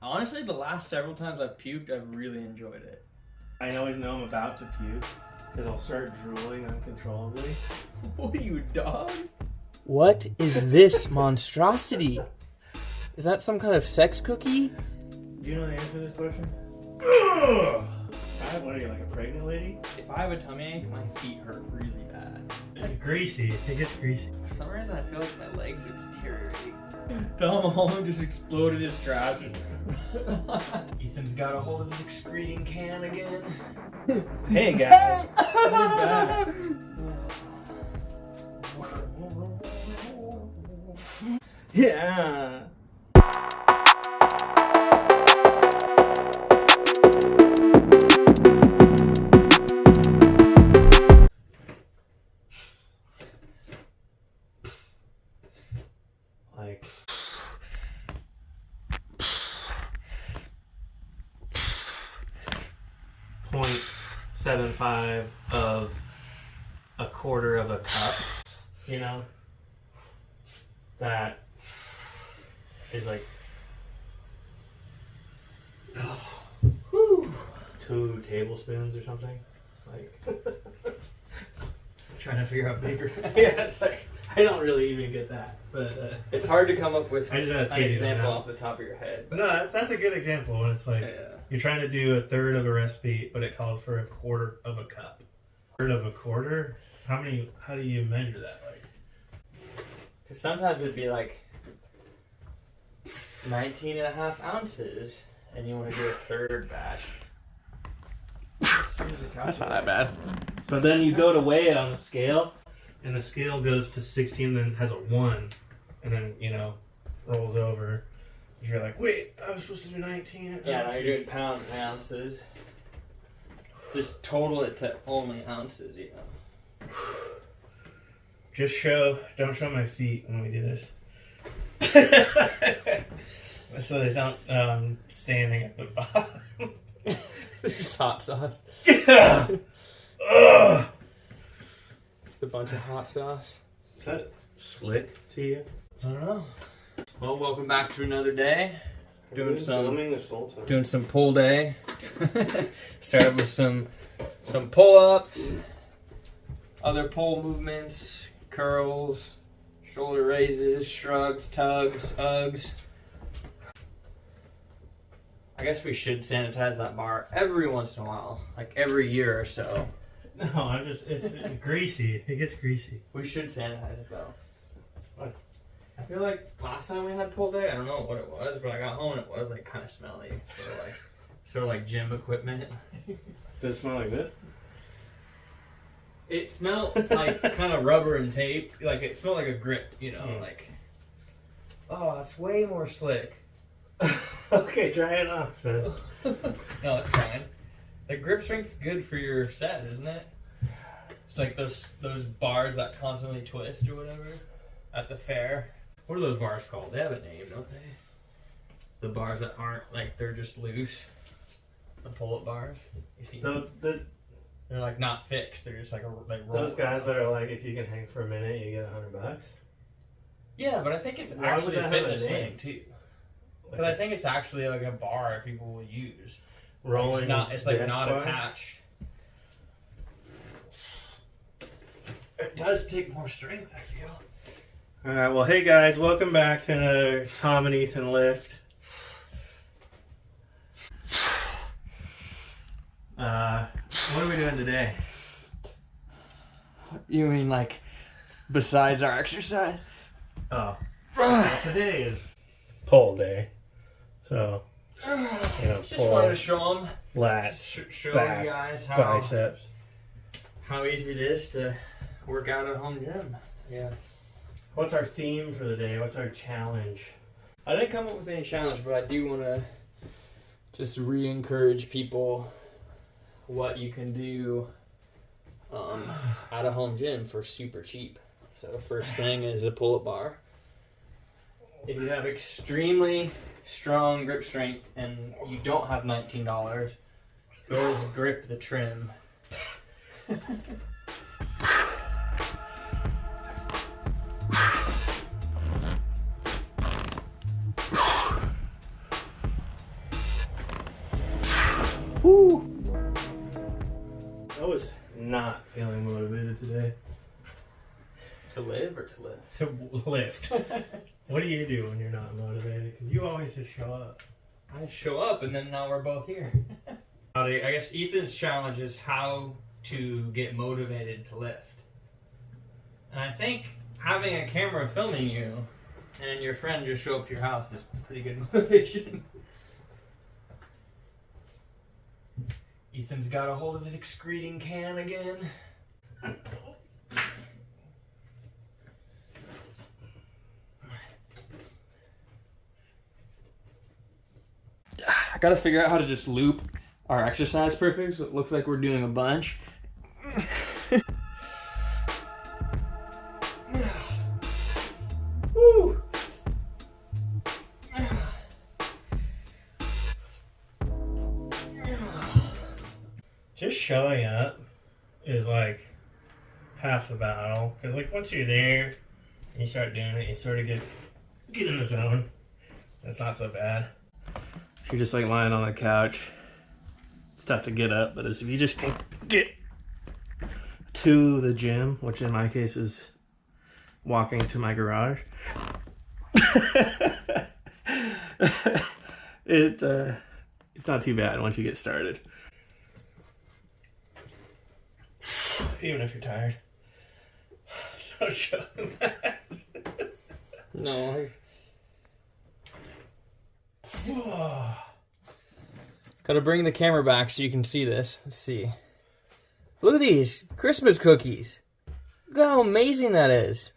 Honestly, the last several times I've puked, I've really enjoyed it. I always know I'm about to puke because I'll start drooling uncontrollably. What are you, dog? What is this monstrosity? Is that some kind of sex cookie? Do you know the answer to this question? What are you, like a pregnant lady? If I have a tummy ache, my feet hurt really bad. It's greasy. It gets greasy. For some reason, I feel like my legs are deteriorating. Tom Holland just exploded his straps. Ethan's got a hold of his excreting can again. Hey guys, we're back. Yeah. Like 0.75 of a quarter of a cup, you know, that is like 2 tablespoons or something. Like, Trying to figure out bigger. yeah, it's like I don't really even get that, but It's hard to come up with I just asked an Katie example that. off the top of your head. But no, that's a good example when it's like you're trying to do a third of a recipe, but it calls for a quarter of a cup. Third of a quarter? How do you measure that? Like, because sometimes it'd be like 19.5 ounces, and you want to do a third batch. That's not that bad. but then you go to weigh it on the scale, and the scale goes to 16, and then has a 1, and then rolls over. You're like, wait, I was supposed to do 19. Yeah, now you're doing pounds and ounces. Just total it to only ounces, you know. Don't show my feet when we do this. So they don't standing at the bottom. This is hot sauce. Ugh. Just a bunch of hot sauce. Is that slick to you? I don't know. Well, welcome back to another day. Doing some pull day. Started with some pull-ups, other pull movements, curls, shoulder raises, shrugs, tugs, Uggs. I guess we should sanitize that bar every once in a while, like every year or so. No, it's greasy. It gets greasy. We should sanitize it though. What? I feel like last time we had pull day, I don't know what it was, but I got home and it was like kind of smelly, sort of like gym equipment. Does it smell like this? It smelled like kind of rubber and tape. Like it smelled like a grip, you know, like. Oh, it's way more slick. Okay, try it off then. No, it's fine. The grip strength's good for your set, isn't it? It's like those bars that constantly twist or whatever at the fair. What are those bars called? They have a name, don't they? The bars that aren't like they're just loose. The pull-up bars. You see? They're like not fixed. They're just like roll. Those guys that are like, if you can hang for a minute, you get $100. Yeah, but I think it's Why would actually that a have a fitness name? thing too. Because I think it's actually like a bar people will use. Rolling. It's like death not bar? attached. It does take more strength, I feel. Alright, well, hey guys, welcome back to another Tom and Ethan lift. What are we doing today? You mean like besides our exercise? Oh, well, today is pull day. So, Just pull, wanted to show them, lats, show back, you guys biceps. how easy it is to work out at home gym. Yeah. What's our theme for the day? What's our challenge? I didn't come up with any challenge, but I do want to just re-encourage people what you can do at a home gym for super cheap. So first thing is a pull-up bar. If you have extremely strong grip strength and you don't have $19, go with grip the trim. Woo! I was not feeling motivated today. To live or to live? To lift. What do you do when you're not motivated? Because you always just show up. I show up and then now we're both here. I guess Ethan's challenge is how to get motivated to lift. And I think having a camera filming you and your friend just show up to your house is pretty good motivation. Ethan's got a hold of his excreting can again. I gotta figure out how to just loop our exercise perfect so it looks like we're doing a bunch. Woo. Just showing up is like half the battle. Because like once you're there, and you start doing it, you sort of get in the zone. It's not so bad. If you're just like lying on the couch, it's tough to get up. But if you just can get to the gym, which in my case is walking to my garage, it's not too bad once you get started. Even if you're tired. Don't show them that. No. Gotta bring the camera back so you can see this. Let's see. Look at these Christmas cookies. Look how amazing that is.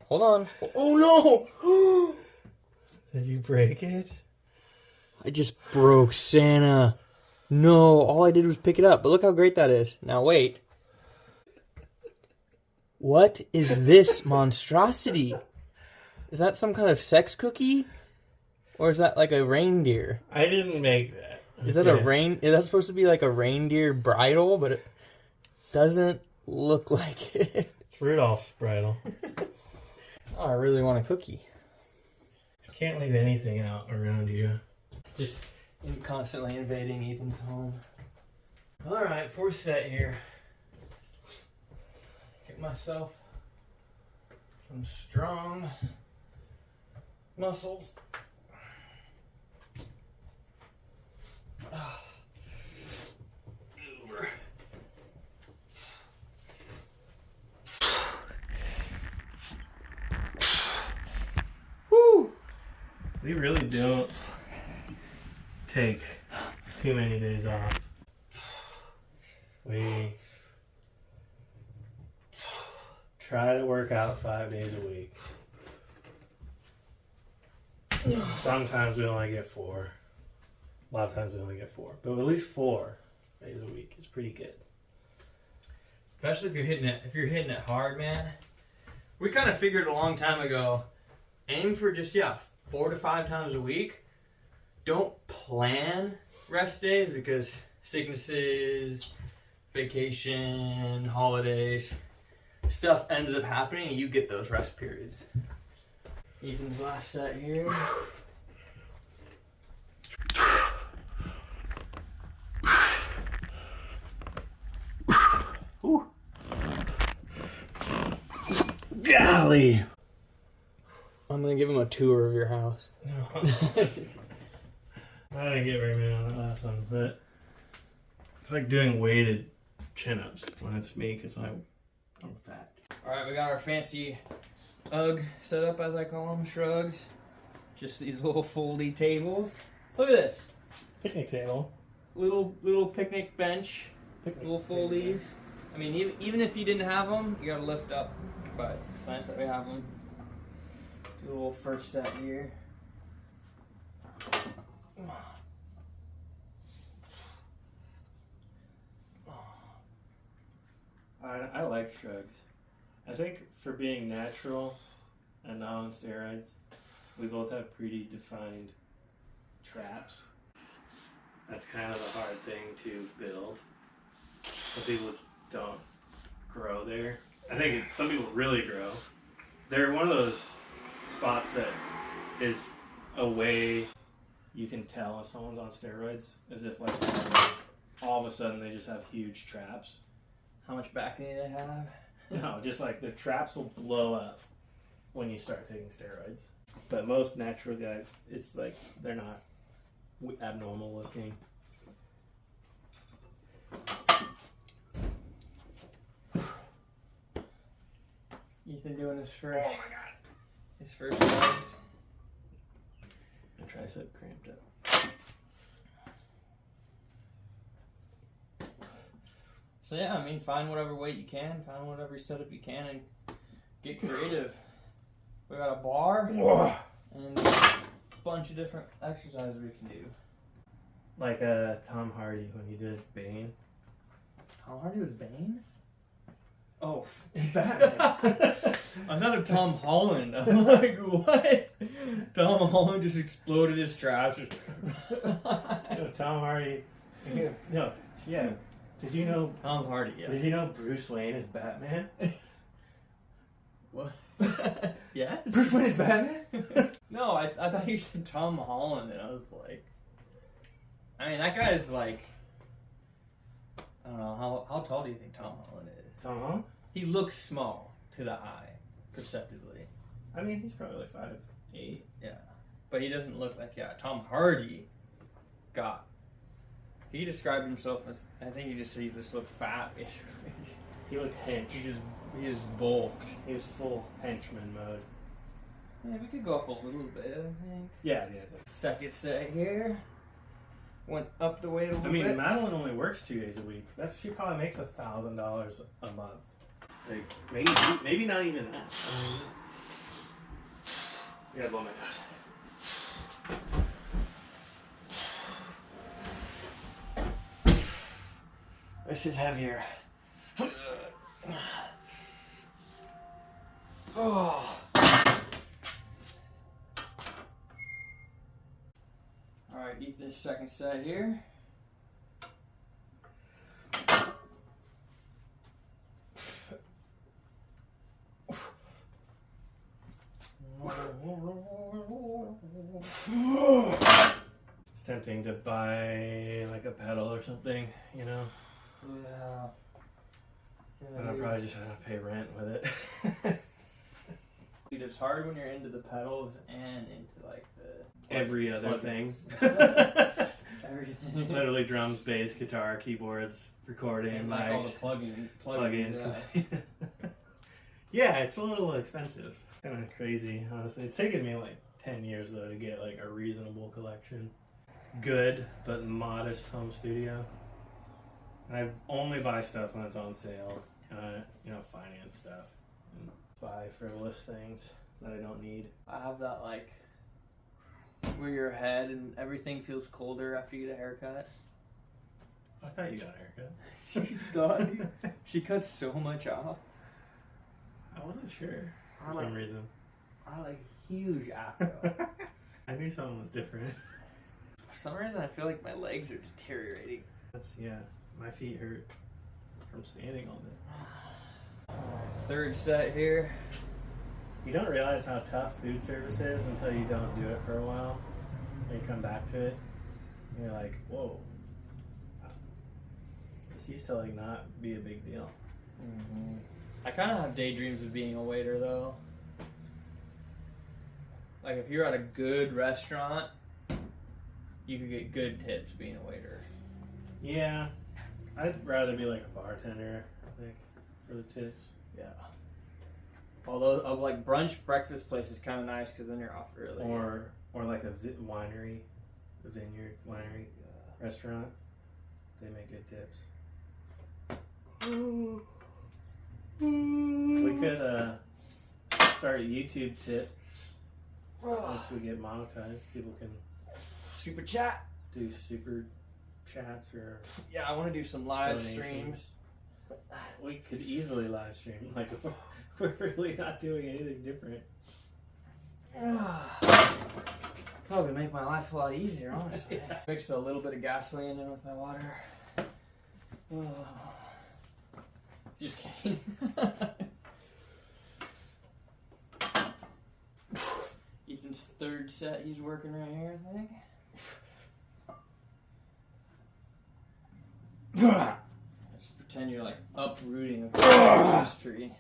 Hold on. Oh no! Did you break it? I just broke Santa. No, all I did was pick it up. But look how great that is. Now wait. What is this monstrosity? Is that some kind of sex cookie? Or is that like a reindeer? I didn't make that. Is that is that supposed to be like a reindeer bridle? But it doesn't look like it. It's Rudolph's bridle. Oh, I really want a cookie. Can't leave anything out around you. Just constantly invading Ethan's home. Alright, fourth set here. Get myself some strong muscles. Goober. Woo! We really don't take too many days off. We try to work out 5 days a week. Sometimes we only get 4. A lot of times we only get 4. But at least 4 days a week is pretty good. Especially if you're hitting it hard, man. We kind of figured a long time ago, aim for just 4 to 5 times a week. Don't plan rest days because sicknesses, vacation, holidays, stuff ends up happening and you get those rest periods. Ethan's last set here. Golly! I'm gonna give him a tour of your house. No. I didn't get very many on that last one, but it's like doing weighted chin-ups when it's me because I'm fat. Alright, we got our fancy UGG set up, as I call them, Shrugs. Just these little foldy tables. Look at this. Picnic table. Little picnic bench. Little foldies. I mean, even if you didn't have them, you gotta lift up. But it's nice that we have them. Do a little first set here. I like Shrugs. I think for being natural and not on steroids, we both have pretty defined traps. That's kind of a hard thing to build. Some people don't grow there. I think some people really grow. They're one of those spots that is a way you can tell if someone's on steroids, as if like all of a sudden they just have huge traps. How much backing do they have? No, just like the traps will blow up when you start taking steroids. But most natural guys, it's like they're not abnormal looking. Ethan doing his first. Oh my god! His first legs. My tricep cramped up. So yeah, I mean, find whatever weight you can, find whatever setup you can, and get creative. We got a bar and a bunch of different exercises we can do. Like Tom Hardy when he did Bane. Tom Hardy was Bane? Oh, Batman. I thought of Tom Holland. I'm like, what? Tom Holland just exploded his traps. No, Tom Hardy. No, yeah. Did you know Tom Hardy? Yeah. Did you know Bruce Wayne is Batman? What? Yeah. Bruce Wayne is Batman? No, I thought you said Tom Holland, and I was like, I mean, that guy is like, I don't know, how tall do you think Tom Holland is? Tom Holland? He looks small to the eye, perceptibly. I mean, he's probably like 5'8". Yeah. But he doesn't look like, Tom Hardy he described himself as, I think he just said he just looked fat, basically. He looked hench. He just bulked. He was full henchman mode. Yeah, we could go up a little bit, I think. Yeah. Second set here. Went up the weight a little I mean, bit. Madeline only works 2 days a week. She probably makes $1,000 a month. Like maybe not even that. Yeah, blow my nose. This is heavier. Oh. Alright, Ethan's second set here. It's tempting to buy like a pedal or something, you know? Yeah. And I'll probably just have to pay rent with it. Dude, it's hard when you're into the pedals and into like the Every other thing. Everything. Literally drums, bass, guitar, keyboards, recording, And like all the mics, plugins. Yeah, it's a little expensive. Kind of crazy, honestly. It's taken me like 10 years though to get like a reasonable collection. Good, but modest home studio. And I only buy stuff when it's on sale. Finance stuff. And buy frivolous things that I don't need. I have that like where your head and everything feels colder after you get a haircut. I thought you got a haircut. She thought she cut so much off. I wasn't sure for some reason. I like huge afro. I knew something was different. For some reason I feel like my legs are deteriorating. My feet hurt from standing all day. Third set here. You don't realize how tough food service is until you don't do it for a while. And you come back to it, and you're like, whoa. This used to like not be a big deal. Mm-hmm. I kind of have daydreams of being a waiter though. Like if you're at a good restaurant, you could get good tips being a waiter. Yeah. I'd rather be like a bartender, I think, for the tips. Yeah. Although, like brunch breakfast place is kind of nice because then you're off early. Or like a winery, a vineyard winery restaurant. They make good tips. We could start YouTube tips once we get monetized. People can super chat. do super chats or Yeah, I want to do some live donations. streams. We could easily live stream. Like we're really not doing anything different. Probably make my life a lot easier, honestly. Mix a little bit of gasoline in with my water. Just kidding. Ethan's third set he's working right here, I think. Just pretend you're like uprooting a Christmas tree.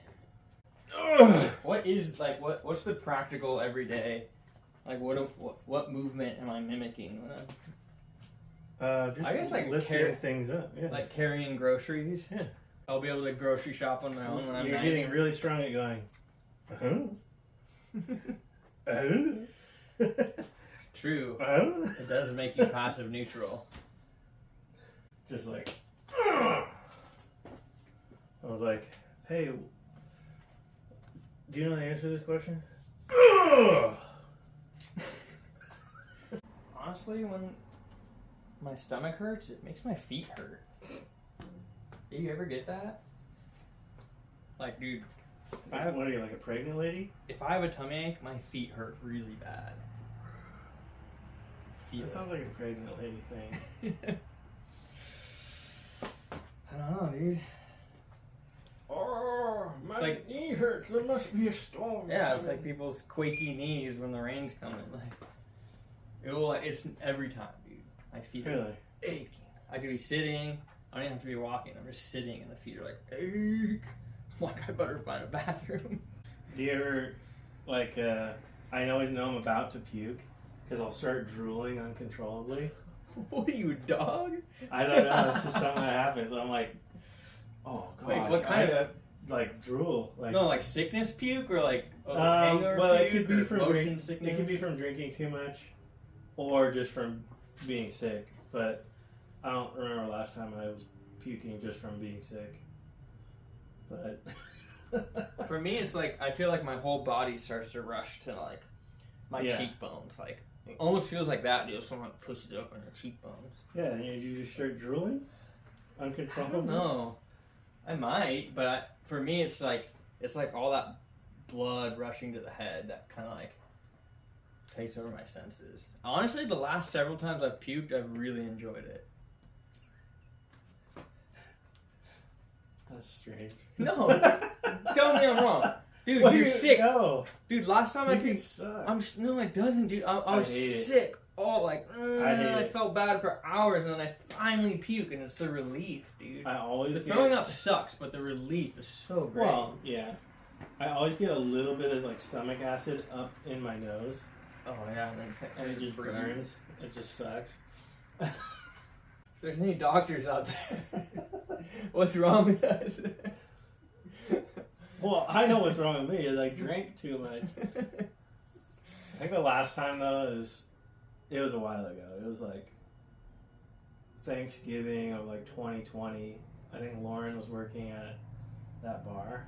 What is like what's the practical everyday? Like what movement am I mimicking when I'm Just I guess, like, lifting things up. Yeah. like carrying groceries? Yeah. I'll be able to grocery shop on my own when I'm You're 90. getting really strong at going. True. Uh-huh. It does make you passive neutral. Just like. I was like, hey, do you know the answer to this question? Honestly, when my stomach hurts, it makes my feet hurt. Do you ever get that? Like, dude, What are you, like a pregnant lady? if I have a tummy ache, my feet hurt really bad. That sounds like a pregnant lady thing. I don't know, dude. Oh, my like- knee hurts. There must be a storm. Yeah, it's like people's quaky knees when the rain's coming. Like, it's every time, dude. My feet are Really? aching. I could be sitting. I don't even have to be walking. I'm just sitting, and the feet are like, ache. I'm like, I better find a bathroom. Do you ever, like, I always know I'm about to puke because I'll start drooling uncontrollably. What are you, a dog? I don't know. It's just something that happens. I'm like, oh gosh. Wait, what kind of like drool? Like no, like sickness puke or like hangover well, puke it could be or from motion sickness. It could be from drinking too much, or just from being sick. But I don't remember last time I was puking just from being sick. But For me, it's like I feel like my whole body starts to rush to like my cheekbones. Like it almost feels like that, dude. Someone pushes up on your cheekbones. yeah, and you just start drooling uncontrollably. No, I might, but for me, it's like all that blood rushing to the head that kind of like takes over my senses. Honestly, the last several times I've puked, I've really enjoyed it. That's strange. No, tell me I'm wrong, dude. What do You're you- sick, No, dude. Last time I puking puked, sucks. no, it doesn't, dude. I was hate it. sick. Oh, like I hate I it. felt bad for hours, and then I finally puke, and it's the relief, dude. I always The get, throwing up sucks, but the relief is so great. Well, yeah. I always get a little bit of like stomach acid up in my nose, Oh yeah, and, then it's like, and it just burns. It just sucks. If there's any doctors out there, what's wrong with us? Well, I know what's wrong with me is I drank too much. I think the last time though it was a while ago. It was like Thanksgiving of like 2020. I think Lauren was working at that bar.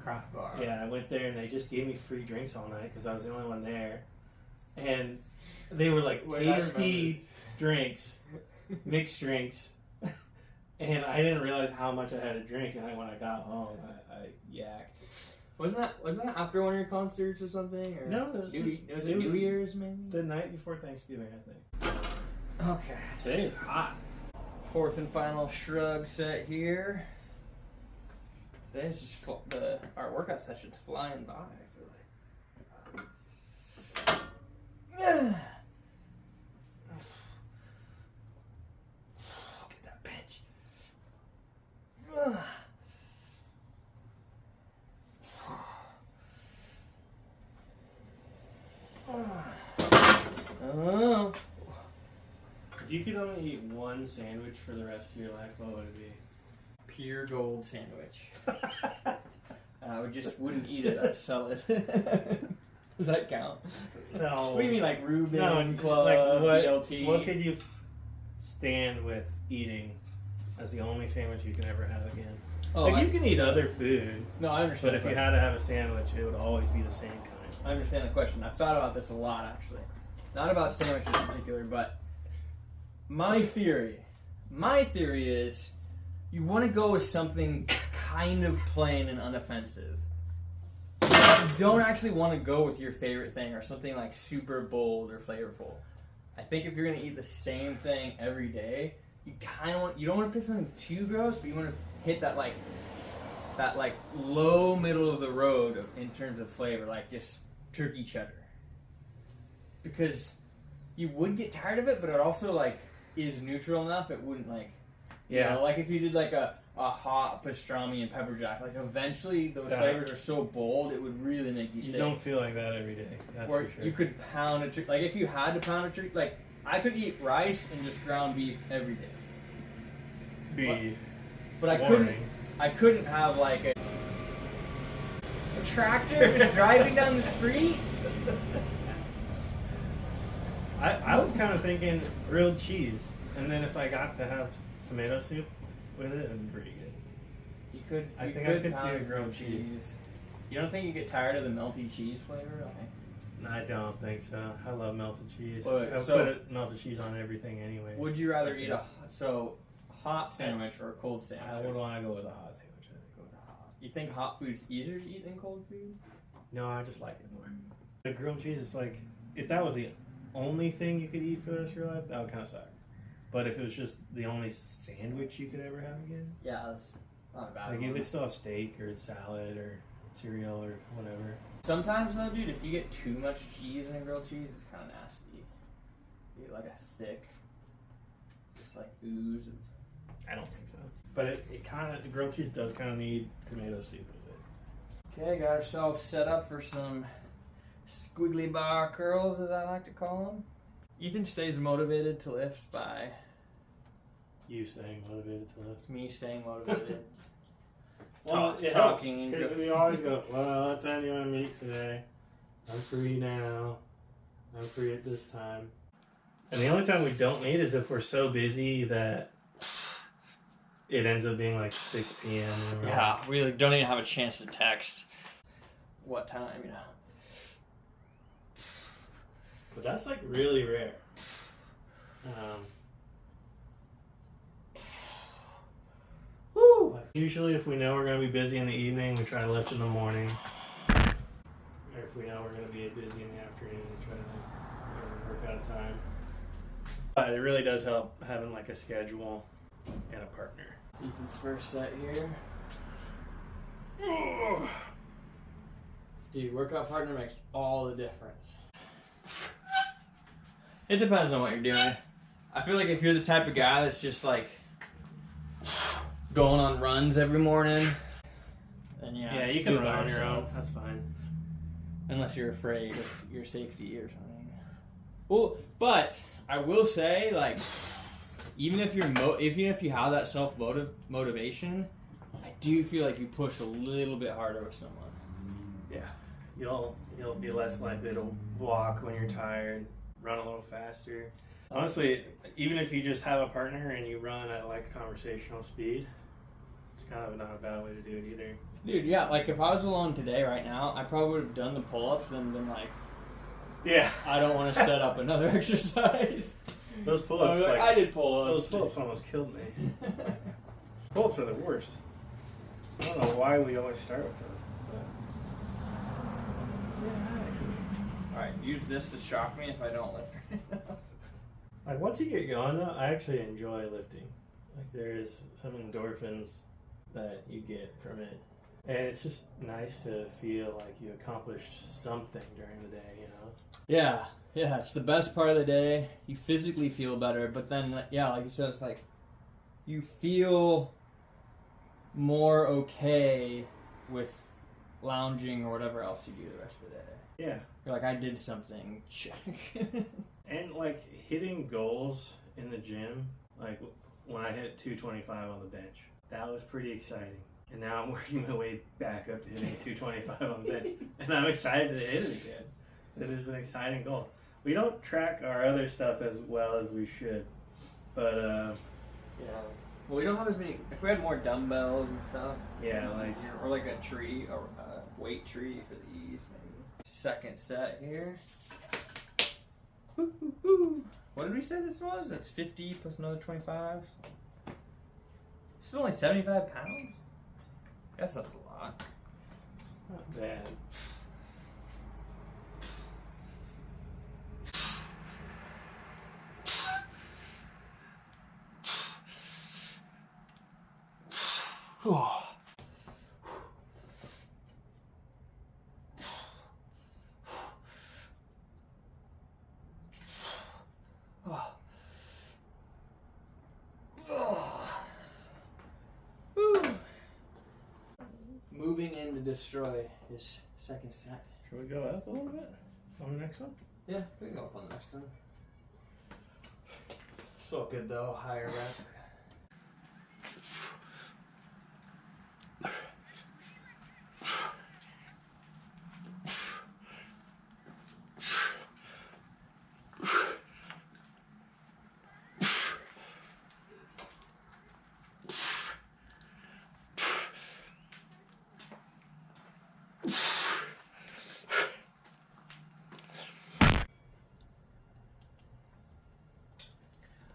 Craft bar. Yeah, I went there and they just gave me free drinks all night because I was the only one there, and they were like Wait, I tasty drinks, mixed drinks, and I didn't realize how much I had to drink. And when I got home, I yacked. Wasn't that after one of your concerts or something? Or No, it was New Year's maybe. the night before Thanksgiving, I think. Okay. Today is hot. Fourth and final shrug set here. Today's just our workout session's flying by. I feel like. Look at that pinch. Oh. If you could only eat one sandwich for the rest of your life, what would it be? Pure gold sandwich. I wouldn't eat it. I'd sell it. Does that count? No. What do you mean, like Reuben No, Club, like BLT? what could you stand with eating as the only sandwich you can ever have again? Oh, You can eat other food, no, I understand. but if the you question. had to have a sandwich, it would always be the same kind. I understand the question. I've thought about this a lot, actually. Not about sandwiches in particular, but my theory is you want to go with something kind of plain and unoffensive. You don't actually want to go with your favorite thing or something like super bold or flavorful. I think if you're going to eat the same thing every day, you don't want to pick something too gross, but you want to hit that low middle of the road in terms of flavor, like just turkey cheddar. Because you would get tired of it, but it also like is neutral enough it wouldn't like Yeah. You know, like if you did like a hot pastrami and pepper jack, like eventually those flavors are so bold it would really make you sick. You don't feel like that every day. That's or for sure. you could pound a turkey. Like if you had to pound a turkey, like I could eat rice and just ground beef every day. But I couldn't have like a tractor just driving down the street. I was kind of thinking grilled cheese, and then if I got to have tomato soup with it, it'd be pretty good. You could. I think I could do grilled cheese. You don't think you get tired of the melty cheese flavor? I don't think so. I love melted cheese. Wait, I so- put melted cheese on everything anyway. Would you rather eat a hot sandwich or a cold sandwich? I would want to go with a hot sandwich. Go with a hot. You think hot food's easier to eat than cold food? No, I just like it more. The grilled cheese is like, if that was the only thing you could eat for the rest of your life, that would kind of suck. But if it was just the only sandwich you could ever have again, Yeah, that's not a bad like one. you could still have steak or salad or cereal or whatever. Sometimes though, dude, if you get too much cheese in a grilled cheese, it's kind of nasty. You get like a thick, just like ooze of... I don't think so. But it kind of, the grilled cheese does kind of need tomato soup with it. Okay, got ourselves set up for some squiggly bar curls, as I like to call them. Ethan stays motivated to lift by You staying motivated to lift. me staying motivated. Well, it talking because we always go, well, what time do you want to meet today? I'm free now. I'm free at this time. And the only time we don't meet is if we're so busy that it ends up being like 6 p.m. Yeah, we like, don't even have a chance to text what time, you know. But that's like really rare. Woo! Like, usually if we know we're going to be busy in the evening, we try to lift in the morning. Or if we know we're going to be busy in the afternoon, we try to work out a time. But it really does help having like a schedule and a partner. Ethan's first set here. Dude, workout partner makes all the difference. It depends on what you're doing. I feel like if you're the type of guy that's just like going on runs every morning, then Yeah, just you can do it by run on your yourself. own. That's fine. Unless you're afraid of your safety or something. Well, but I will say, like, even if you're even if you have that self motivation, I do feel like you push a little bit harder with someone. Yeah, you'll be less likely to walk when you're tired, run a little faster. Honestly, even if you just have a partner and you run at like conversational speed, it's kind of not a bad way to do it either. Dude, yeah, like if I was alone today right now, I probably would have done the pull-ups and been like, yeah, I don't want to set up another exercise. Those pull-ups, Like, I did pull-ups. Those pull-ups almost killed me. Pull-ups are the worst. I don't know why we always start with those. But... Alright, use this to shock me if I don't lift right now. Like once you get going though, I actually enjoy lifting. Like there is some endorphins that you get from it. And it's just nice to feel like you accomplished something during the day, you know? Yeah, it's the best part of the day. You physically feel better, but then, yeah, like you said, it's like you feel more okay with lounging or whatever else you do the rest of the day. Yeah. You're like, I did something. Check. And like hitting goals in the gym, like when I hit 225 on the bench, that was pretty exciting. And now I'm working my way back up to hitting 225 on the bench. And I'm excited to hit it again. It is an exciting goal. We don't track our other stuff as well as we should. But, Yeah. Well, we don't have as many. If we had more dumbbells and stuff. yeah, like, Or like a tree, or a weight tree for the ease, maybe. Second set here. Woo, woo, woo. What did we say this was? That's 50 plus another 25. This is only 75 pounds? I guess that's a lot. not bad. to destroy this second set. Should we go up a little bit on the next one? Yeah, we can go up on the next one. So good though, higher rep.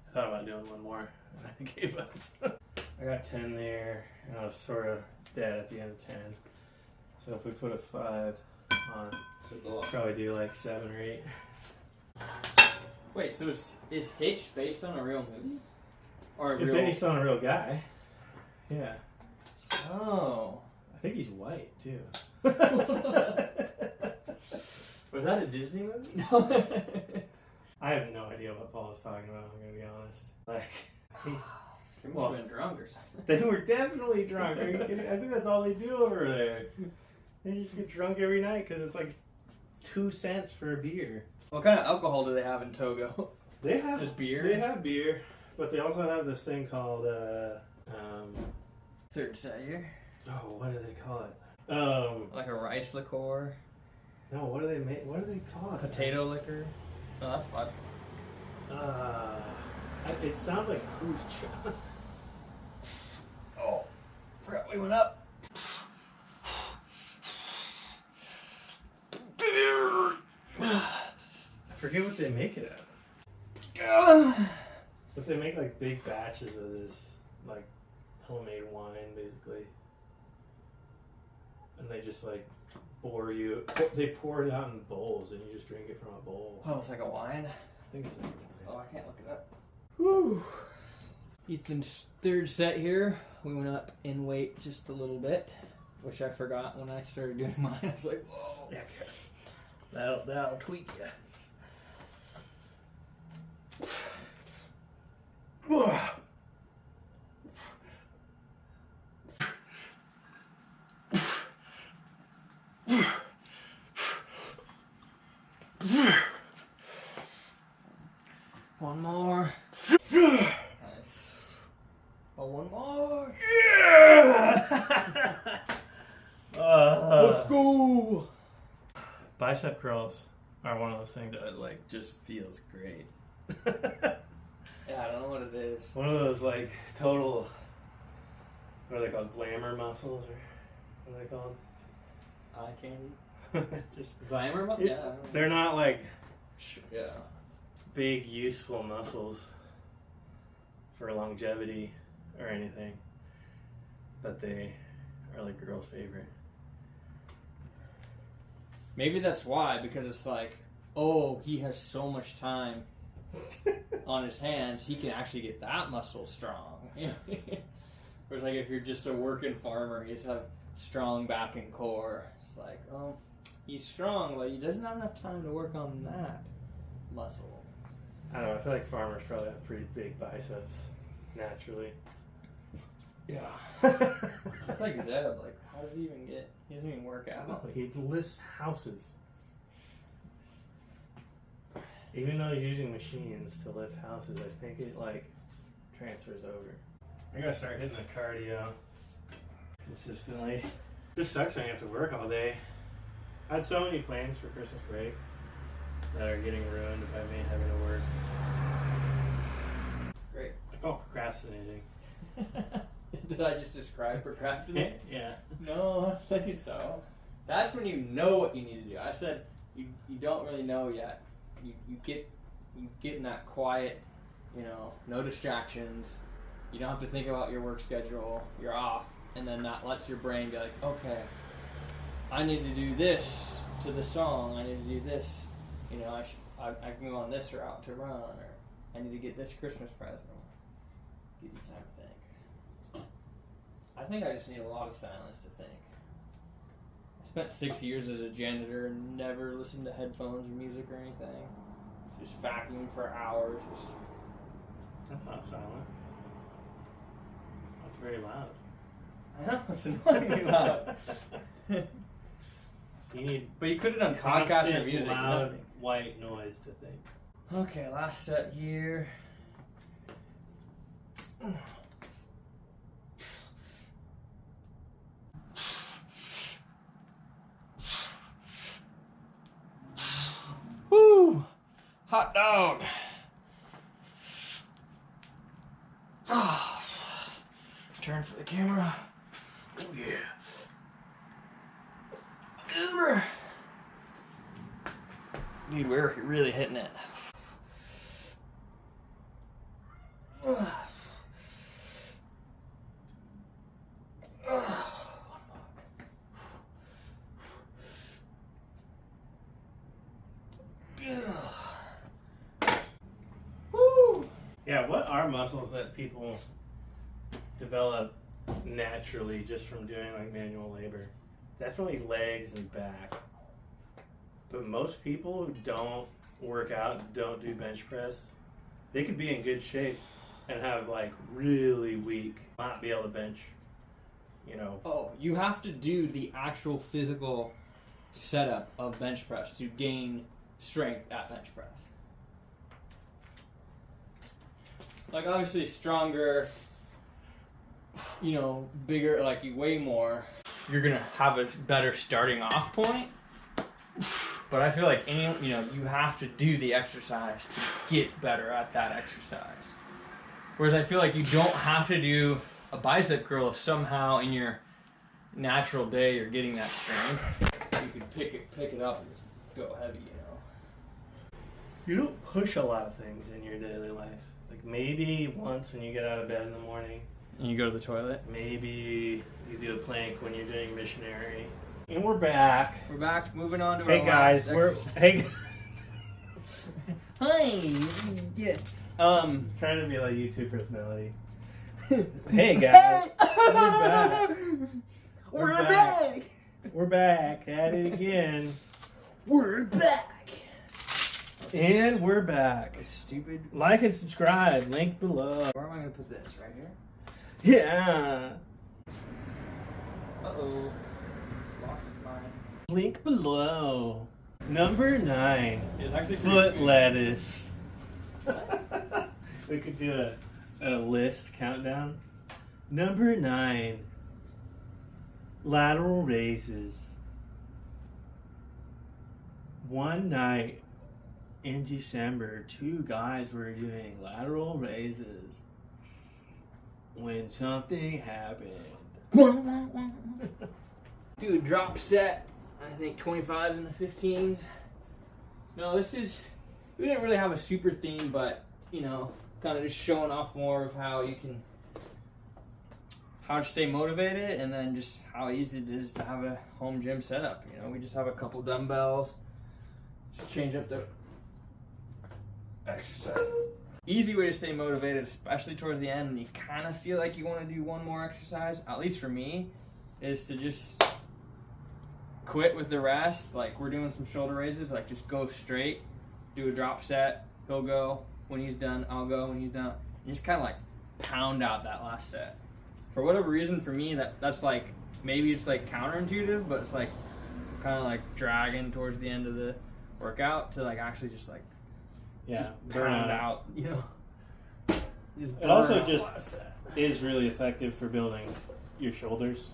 I thought about doing one more, and I gave up. I got 10 there, and I was sort of dead at the end of 10. So if we put a 5 on, probably do like 7 or 8. Wait, so is Hitch based on a real movie? Or a It's real... based on a real guy. Yeah. Oh. I think he's white, too. Was that a Disney movie? I have no idea what Paul was talking about, I'm going to be honest. Like, They must have been drunk or something. they were definitely drunk. Are you kidding? I think that's all they do over there. They just get drunk every night because it's like 2 cents for a beer. What kind of alcohol do they have in Togo? They have Just beer? They have beer, but they also have this thing called Third cider. oh, what do they call it? Like a rice liqueur. No, what do they make? What do they call it? Potato liquor. Oh, that's fun. It sounds like hooch. Oh, forgot we went up. I forget what they make it but they make like big batches of this, like homemade wine, basically. And they just like they pour it out in bowls, and you just drink it from a bowl. Oh, it's like a wine. I think it's like Oh, I can't look it up. Whew. Ethan's third set here. We went up in weight just a little bit, which I forgot when I started doing mine. I was like, whoa. yeah, that'll tweak you. One more. Nice. Oh, one more. Let's go. Bicep curls are one of those things that like just feels great. Yeah, I don't know what it is. One of those like total, what are they called? Glamour muscles, or what are they called? Eye candy. Just Glamour? Yeah. They're not like Yeah. big useful muscles for longevity or anything, but they are like girls' favorite. Maybe that's why, because it's like, oh, he has so much time on his hands, he can actually get that muscle strong. Whereas like if you're just a working farmer, you just have strong back and core. It's like, oh, he's strong, but he doesn't have enough time to work on that muscle. I don't know, I feel like farmers probably have pretty big biceps naturally. Yeah. It's like Zeb, like, how does he even get, he doesn't even work out. He lifts houses. Even though he's using machines to lift houses, I think it like transfers over. I gotta start hitting the cardio consistently. It just sucks when you have to work all day. I had so many plans for Christmas break that are getting ruined by me having to work. Great. I call it procrastinating. Did I just describe procrastinating? Yeah. No, I don't think so. That's when you know what you need to do. I said you don't really know yet. You get in that quiet, no distractions. You don't have to think about your work schedule. You're off, and then that lets your brain be like, okay, I need to do this to the song. I need to do this. I can go on this route to run, or I need to get this Christmas present. Give you time to think. I think I just need a lot of silence to think. I spent 6 years as a janitor and never listened to headphones or music or anything. Just vacuum for hours. That's not silent. That's very loud. I know, it's annoyingly loud. You need But you could have done podcast or constant, music. loud, Nothing. music. But you could have done podcast or Constant, music. loud, Nothing. white noise to think. Okay, last set here. Woo! Hot dog. Turn for the camera. Oh yeah. Uber. Dude, we're really hitting it. Woo! Yeah, what are muscles that people develop naturally just from doing like manual labor? Definitely legs and back. But most people who don't work out, don't do bench press, they could be in good shape and have like really weak, not be able to bench, you know. Oh, you have to do the actual physical setup of bench press to gain strength at bench press. Like, obviously, stronger, you know, bigger, like you weigh more, you're gonna have a better starting off point. But I feel like you have to do the exercise to get better at that exercise. Whereas I feel like you don't have to do a bicep curl if somehow in your natural day you're getting that strength. You can pick it up and just go heavy, you know. You don't push a lot of things in your daily life. Like maybe once when you get out of bed in the morning. And you go to the toilet. Maybe you do a plank when you're doing missionary. And we're back. We're back, moving on to Hey our guys, last we're exercise. hey. Hey, yeah. Trying to be like YouTube personality. Hey guys, we're back. We're back. We're back at it again, We're back. and we're back. Stupid. Like and subscribe. Link below. Where am I gonna put this? Right here. Yeah. Uh-oh. Lost its mind. Link below. Number 9. It's actually Foot lettuce. We could do a list countdown. Number 9. Lateral raises. One night in December, 2 guys were doing lateral raises when something happened. Do a drop set. I think 25s and the 15s. No, we didn't really have a super theme, but, you know, kind of just showing off more of how to stay motivated, and then just how easy it is to have a home gym setup. You know, we just have a couple dumbbells, just change up the exercise. Easy way to stay motivated, especially towards the end, and you kind of feel like you want to do one more exercise, at least for me, is to just quit with the rest. Like, we're doing some shoulder raises, like just go straight, do a drop set, he'll go, when he's done, I'll go, when he's done, and just kind of like pound out that last set. For whatever reason, for me, that's like, maybe it's like counterintuitive, but it's like kind of like dragging towards the end of the workout to like actually just like just pound out, you know. It also just is really effective for building your shoulders.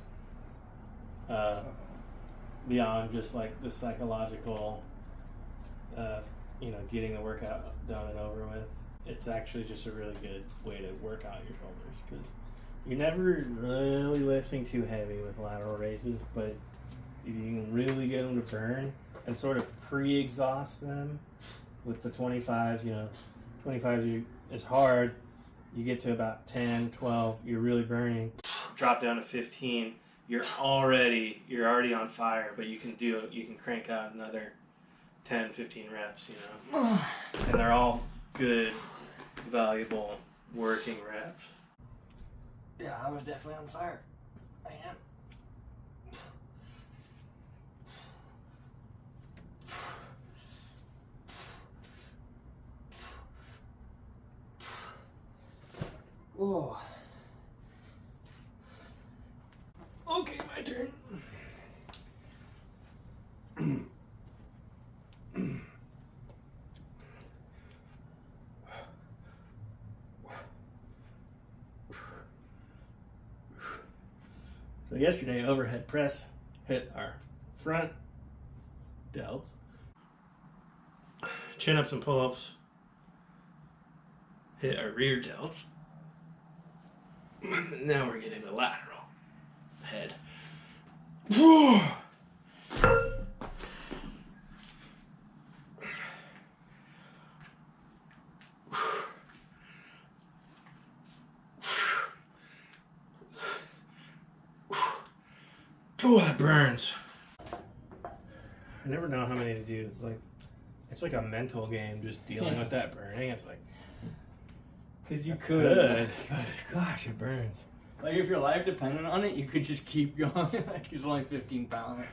Beyond just like the psychological, getting the workout done and over with. It's actually just a really good way to work out your shoulders because you're never really lifting too heavy with lateral raises, but if you can really get them to burn and sort of pre-exhaust them with the 25s, 25s is hard. You get to about 10, 12, you're really burning. Drop down to 15. You're already on fire, but you can crank out another 10, 15 reps, and they're all good, valuable working reps. Yeah, I was definitely on fire. I am. Whoa. Okay, my turn. So yesterday, overhead press hit our front delts. Chin ups and pull ups hit our rear delts. And now we're getting the lateral head. Oh, that burns. I never know how many to do. It's like a mental game just dealing with that burning. It's like, Because you could. but gosh, it burns. Like, if your life depended on it, you could just keep going. Like, it's only 15 pounds.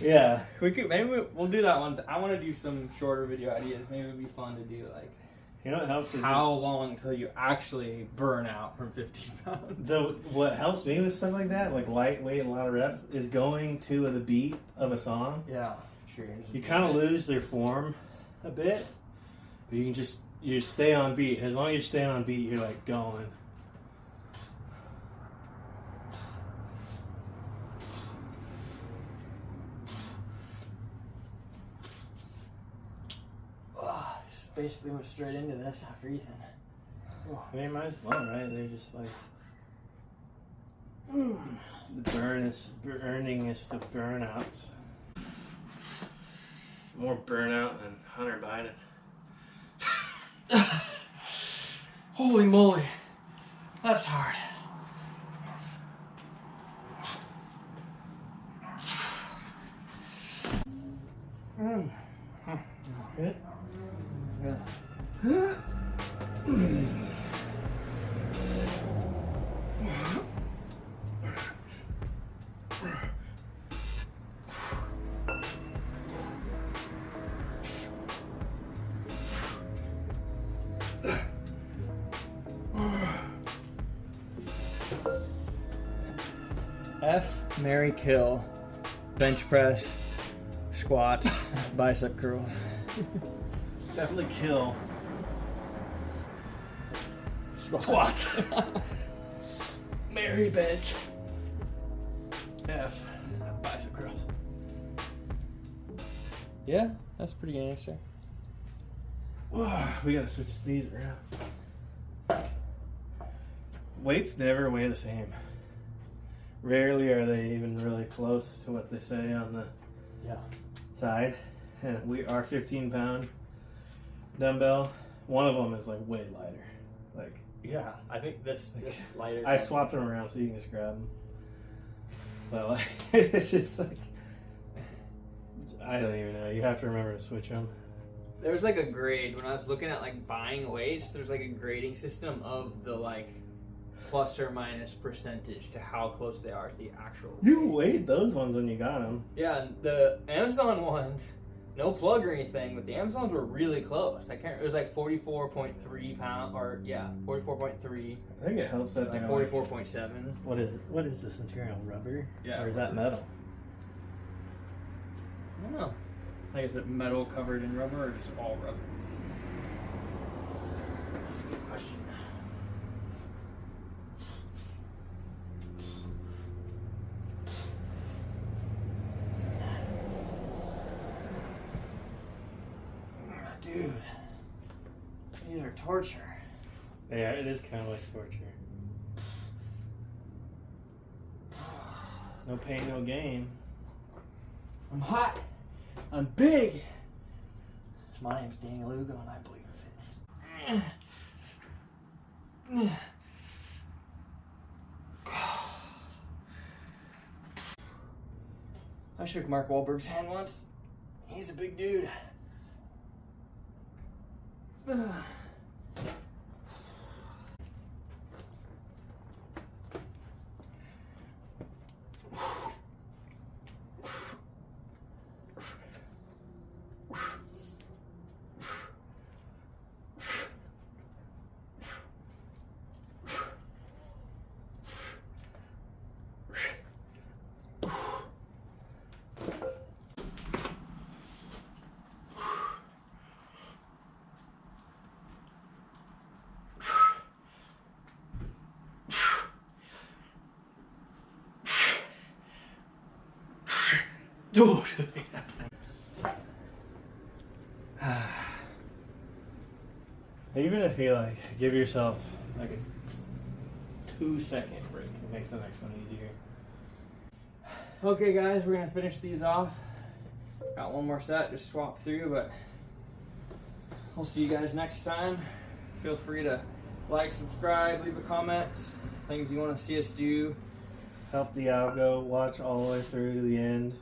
Yeah. We'll do that one. I want to do some shorter video ideas. Maybe it'd be fun to do, like, You know what helps is how long until you actually burn out from 15 pounds. what helps me with stuff like that, like lightweight and a lot of reps, is going to the beat of a song. Yeah, sure. You kind of lose their form a bit, but you can just stay on beat. As long as you're staying on beat, you're like going. Just basically went straight into this after Ethan. I mean, might as well, right? They're just like the burningest of burnouts. More burnout than Hunter Biden. Holy moly. That's hard. Good. Yeah. F, marry, kill, bench press, squats, bicep curls. Definitely kill. Squats. Mary bench. F. Bicep curls. Yeah, that's a pretty good answer. We gotta switch these around. Weights never weigh the same. Rarely are they even really close to what they say on the side. And our 15-pound dumbbell, one of them is like way lighter. Like, Yeah, I think this lighter. I swapped them around so you can just grab them. But like, it's just like, I don't even know. You have to remember to switch them. There's like a grade when I was looking at like buying weights. There's like a grading system of the like plus or minus percentage to how close they are to the actual. You weighed those ones when you got them. Yeah, and the Amazon ones, no plug or anything, but the Amazons were really close. I can't. It was like 44.3 pounds, or 44.3. I think it helps that Like they're 44.7. What is it? What is this material? Rubber? Yeah. Or is that metal? I don't know. Like, is it metal covered in rubber or just all rubber? That's a good question. Dude, these are torture. Yeah, it is kind of like torture. No pain, no gain. I'm hot. I'm big. My name's Daniel Lugo, and I believe in fitness. I shook Mark Wahlberg's hand once. He's a big dude. Even if you like give yourself like a 2-second break, it makes the next one easier. Okay, guys, we're gonna finish these off. Got one more set, just swap through, but we'll see you guys next time. Feel free to like, subscribe, leave a comment, things you want to see us do. Help the algo watch all the way through to the end.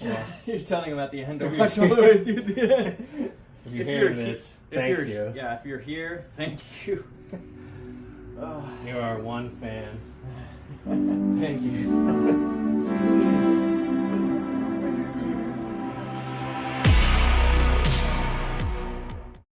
Well, You're telling them at the end to If watch you're- all the way through the end. if you're hearing this, thank you. Yeah, if you're here, thank you. You are one fan. Thank you.